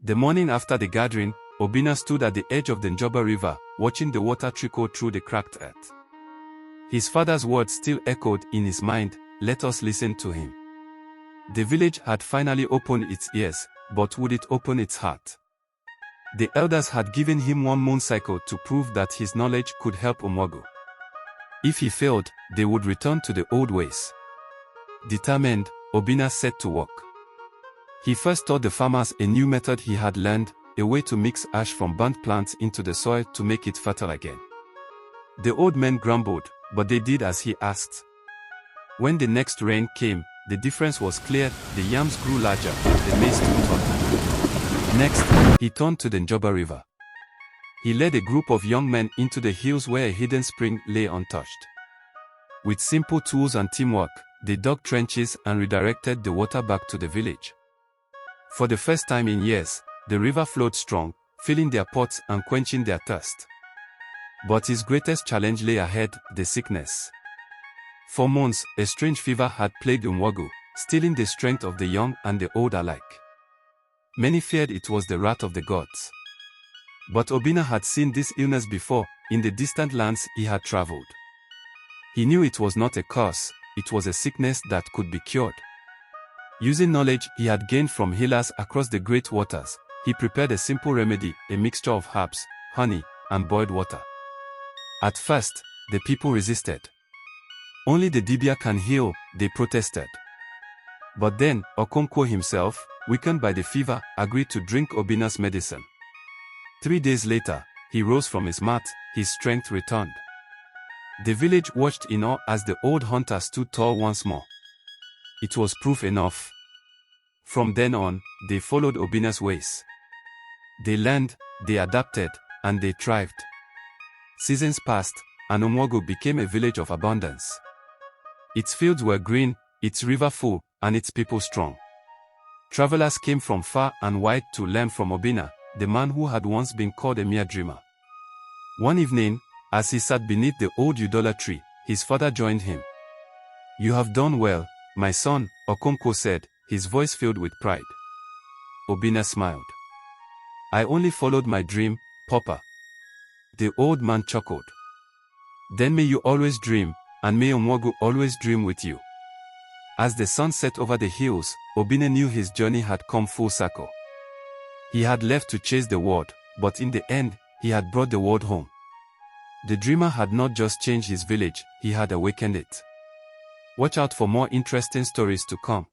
The morning after the gathering, Obinna stood at the edge of the Njoba River, watching the water trickle through the cracked earth. His father's words still echoed in his mind, "Let us listen to him." The village had finally opened its ears, but would it open its heart? The elders had given him one moon cycle to prove that his knowledge could help Umwogu. If he failed, they would return to the old ways. Determined, Obinna set to work. He first taught the farmers a new method he had learned, a way to mix ash from burnt plants into the soil to make it fertile again. The old men grumbled, but they did as he asked. When the next rain came, the difference was clear: the yams grew larger, the maize stood taller. Next, he turned to the Njoba River. He led a group of young men into the hills where a hidden spring lay untouched. With simple tools and teamwork, they dug trenches and redirected the water back to the village. For the first time in years, the river flowed strong, filling their pots and quenching their thirst. But his greatest challenge lay ahead: the sickness. For months, a strange fever had plagued Umwogu, stealing the strength of the young and the old alike. Many feared it was the wrath of the gods. But Obinna had seen this illness before, in the distant lands he had traveled. He knew it was not a curse, it was a sickness that could be cured. Using knowledge he had gained from healers across the great waters, he prepared a simple remedy, a mixture of herbs, honey, and boiled water. At first, the people resisted. "Only the Dibia can heal," they protested. But then, Okonkwo himself, weakened by the fever, agreed to drink Obinna's medicine. 3 days later, he rose from his mat, his strength returned. The village watched in awe as the old hunter stood tall once more. It was proof enough. From then on, they followed Obinna's ways. They learned, they adapted, and they thrived. Seasons passed, and Umwogu became a village of abundance. Its fields were green, its river full, and its people strong. Travelers came from far and wide to learn from Obinna, the man who had once been called a mere dreamer. One evening, as he sat beneath the old Udola tree, his father joined him. "You have done well, my son," Okonkwo said, his voice filled with pride. Obinna smiled. "I only followed my dream, Papa." The old man chuckled. "Then may you always dream, and may Umwogu always dream with you." As the sun set over the hills, Obinna knew his journey had come full circle. He had left to chase the world, but in the end, he had brought the world home. The dreamer had not just changed his village, he had awakened it. Watch out for more interesting stories to come.